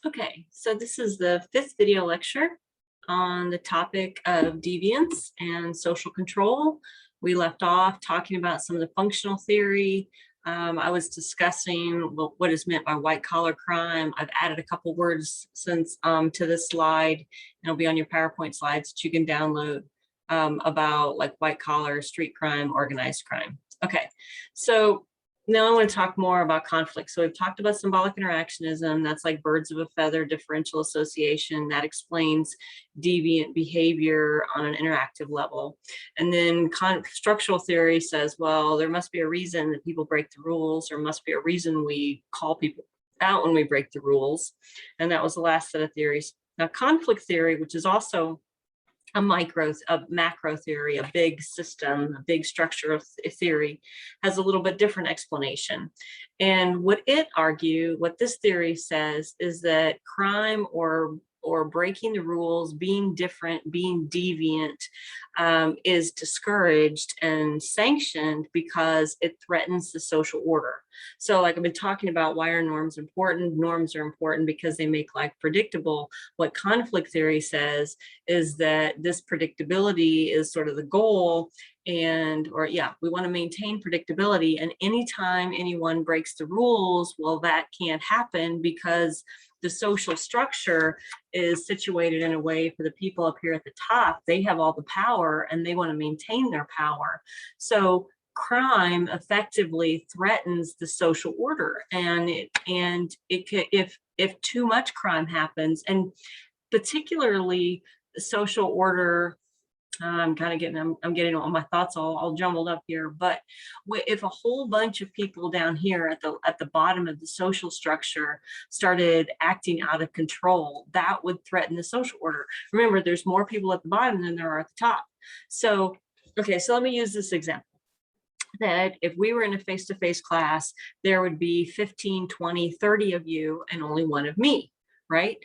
Okay, so this is the 5th video lecture on the topic of deviance and social control. We left off talking about some of the functional theory. I was discussing what is meant by white collar crime. I've added a couple words since to this slide, and it'll be on your PowerPoint slides that you can download about like white collar, street crime, organized crime. Okay, so now I want to talk more about conflict. So we've talked about symbolic interactionism. That's like birds of a feather differential association. That explains deviant behavior on an interactive level. And then structural theory says, well, there must be a reason that people break the rules. There must be a reason we call people out when we break the rules. And that was the last set of theories. Now, conflict theory, which is also a macro theory, a big system, a big structure of theory, has a little bit different explanation. And what this theory says is that crime or breaking the rules, being different, being deviant, is discouraged and sanctioned because it threatens the social order. So like I've been talking about, why are norms important? Norms are important because they make life predictable. What conflict theory says is that this predictability is sort of the goal, we want to maintain predictability. And anytime anyone breaks the rules, well, that can't happen because the social structure is situated in a way for the people up here at the top. They have all the power and they want to maintain their power. So crime effectively threatens the social order, and if too much crime happens, and particularly the social order, I'm getting all my thoughts all jumbled up here. But if a whole bunch of people down here at the bottom of the social structure started acting out of control, that would threaten the social order. Remember, there's more people at the bottom than there are at the top. So, okay, so let me use this example. That if we were in a face-to-face class, there would be 15, 20, 30 of you and only one of me, right?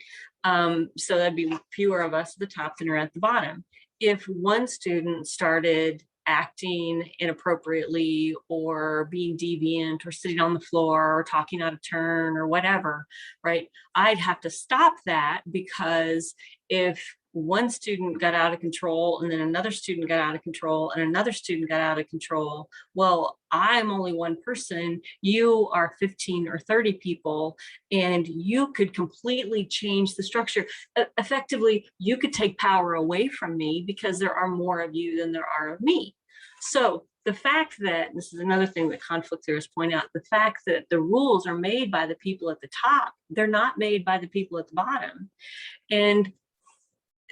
So that'd be fewer of us at the top than are at the bottom. If one student started acting inappropriately or being deviant or sitting on the floor or talking out of turn or whatever, right, I'd have to stop that, because if one student got out of control and then another student got out of control and another student got out of control, well, I'm only one person, you are 15 or 30 people, and you could completely change the structure. Effectively, you could take power away from me because there are more of you than there are of me. So the fact that, this is another thing that conflict theorists point out, the fact that the rules are made by the people at the top, they're not made by the people at the bottom. And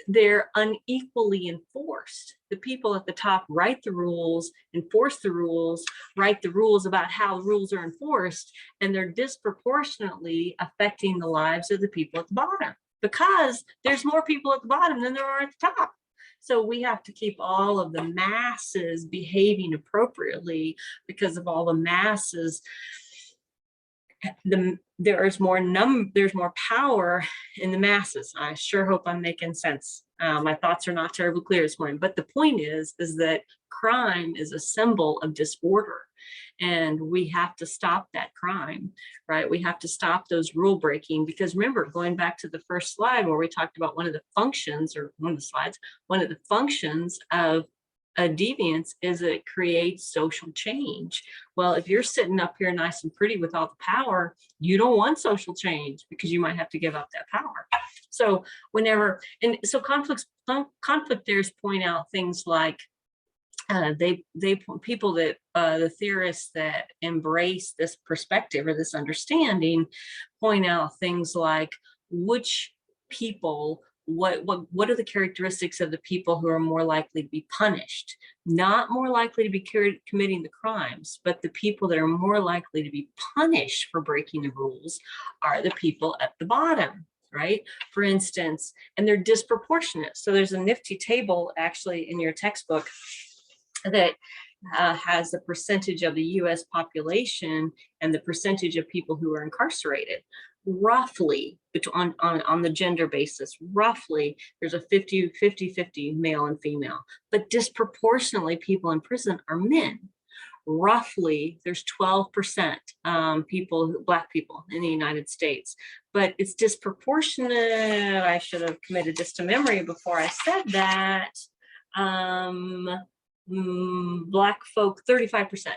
they're unequally enforced. The people at the top write the rules, enforce the rules, write the rules about how the rules are enforced, and they're disproportionately affecting the lives of the people at the bottom because there's more people at the bottom than there are at the top. So we have to keep all of the masses behaving appropriately because of all the masses. There's more power in the masses. I sure hope I'm making sense. My thoughts are not terribly clear this morning, but the point is that crime is a symbol of disorder, and we have to stop that crime, right? We have to stop those rule breaking, because remember, going back to the first slide where we talked about one of the functions of a deviance is it creates social change. Well, if you're sitting up here nice and pretty with all the power, you don't want social change because you might have to give up that power. So conflict theorists point out things like the theorists that embrace this perspective or this understanding point out things like which people, what are the characteristics of the people who are more likely to be punished? Not more likely to be committing the crimes, but the people that are more likely to be punished for breaking the rules are the people at the bottom, right? For instance, and they're disproportionate. So there's a nifty table actually in your textbook that has the percentage of the US population and the percentage of people who are incarcerated. Roughly, on the gender basis, roughly there's a 50-50 male and female, but disproportionately people in prison are men, roughly there's 12% Black people in the United States, but it's disproportionate. I should have committed this to memory before I said that. Black folk, 35%.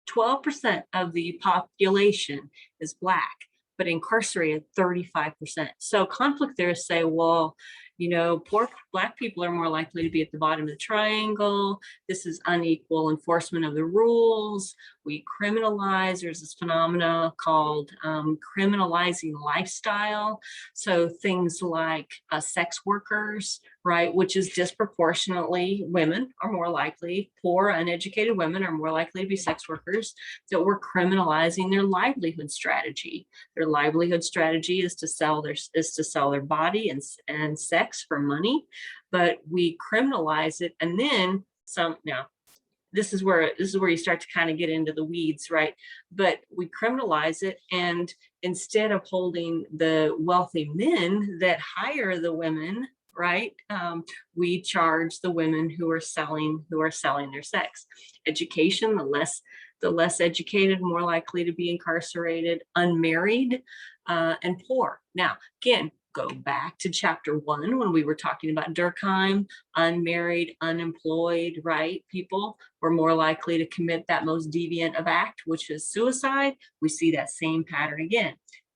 12% of the population is Black, but incarcerated 35%. So conflict theorists say, well, you know, poor Black people are more likely to be at the bottom of the triangle. This is unequal enforcement of the rules. We criminalize, there's this phenomena called criminalizing lifestyle. So things like sex workers, right, which is disproportionately women are more likely, poor, uneducated women are more likely to be sex workers, that we're criminalizing their livelihood strategy. Their livelihood strategy is to sell their body and sex for money, but we criminalize it. And then some. Now this is where you start to kind of get into the weeds, right? But we criminalize it, and instead of holding the wealthy men that hire the women, right, we charge the women who are selling their sex. Education, the less educated, more likely to be incarcerated, unmarried, and poor. Now, again, go back to chapter 1 when we were talking about Durkheim. Unmarried, unemployed, right, people were more likely to commit that most deviant of act, which is suicide. We see that same pattern again.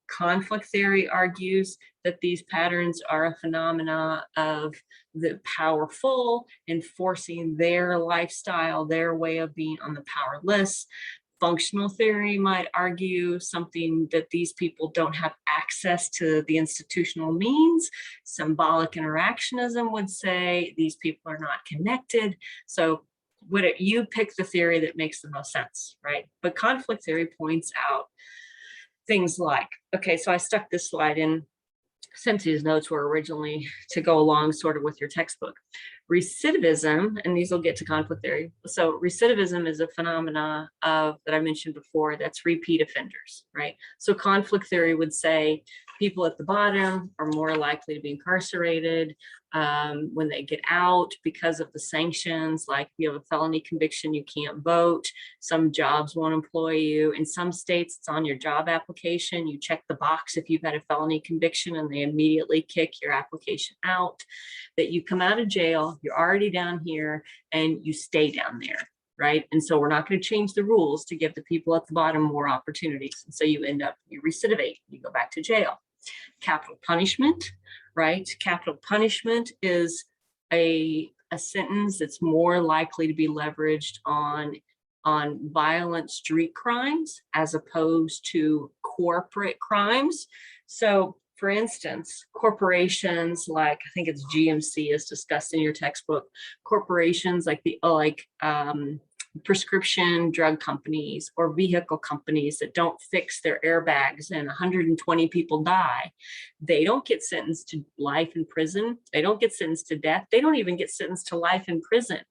Conflict theory argues that these patterns are a phenomena of the powerful enforcing their lifestyle, their way of being on the powerless. Functional theory might argue something that these people don't have access to the institutional means. Symbolic interactionism would say these people are not connected. So you pick the theory that makes the most sense, right? But conflict theory points out things like, okay, so I stuck this slide in. Cynthia's notes were originally to go along sort of with your textbook. Recidivism, and these will get to conflict theory. So recidivism is a phenomena that I mentioned before, that's repeat offenders, right? So conflict theory would say people at the bottom are more likely to be incarcerated when they get out because of the sanctions. Like if you have a felony conviction, you can't vote. Some jobs won't employ you. In some states, it's on your job application. You check the box if you've had a felony conviction, and they immediately kick your application out. That you come out of jail, you're already down here, and you stay down there, right? And so we're not going to change the rules to give the people at the bottom more opportunities. And so you recidivate, you go back to jail. Capital punishment, right? Capital punishment is a sentence that's more likely to be leveraged on violent street crimes as opposed to corporate crimes. So for instance, corporations like, I think it's GMC is discussed in your textbook, corporations like prescription drug companies or vehicle companies that don't fix their airbags and 120 people die, they don't get sentenced to life in prison. They don't get sentenced to death. They don't even get sentenced to life in prison.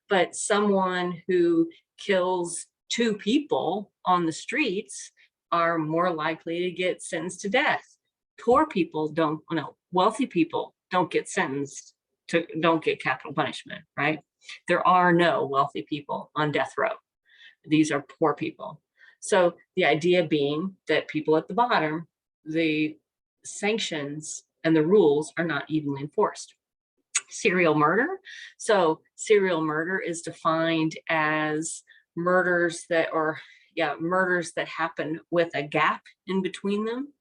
But someone who kills 2 people on the streets are more likely to get sentenced to death. Poor people don't, wealthy people don't get capital punishment, right? There are no wealthy people on death row. These are poor people. So the idea being that people at the bottom, the sanctions and the rules are not evenly enforced. Serial murder. So serial murder is defined as murders that happen with a gap in between them.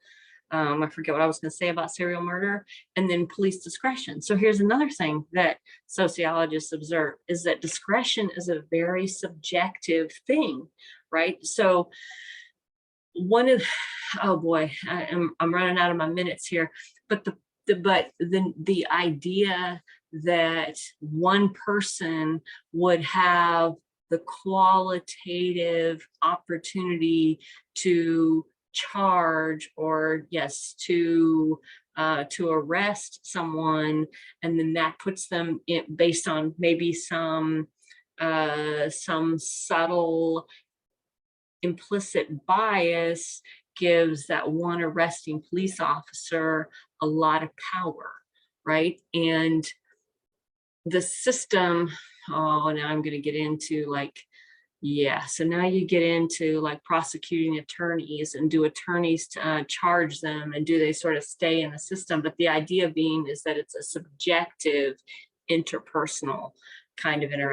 I forget what I was going to say about serial murder. And then police discretion. So here's another thing that sociologists observe is that discretion is a very subjective thing, right? So oh boy, I'm running out of my minutes here, but the idea that one person would have the qualitative opportunity to charge or to arrest someone, and then that puts them in based on maybe some subtle implicit bias, gives that one arresting police officer a lot of power, right? And the system, now I'm going to get into like Yeah, so now you get into like prosecuting attorneys, and do attorneys charge them, and do they sort of stay in the system? But the idea being is that it's a subjective, interpersonal kind of interaction.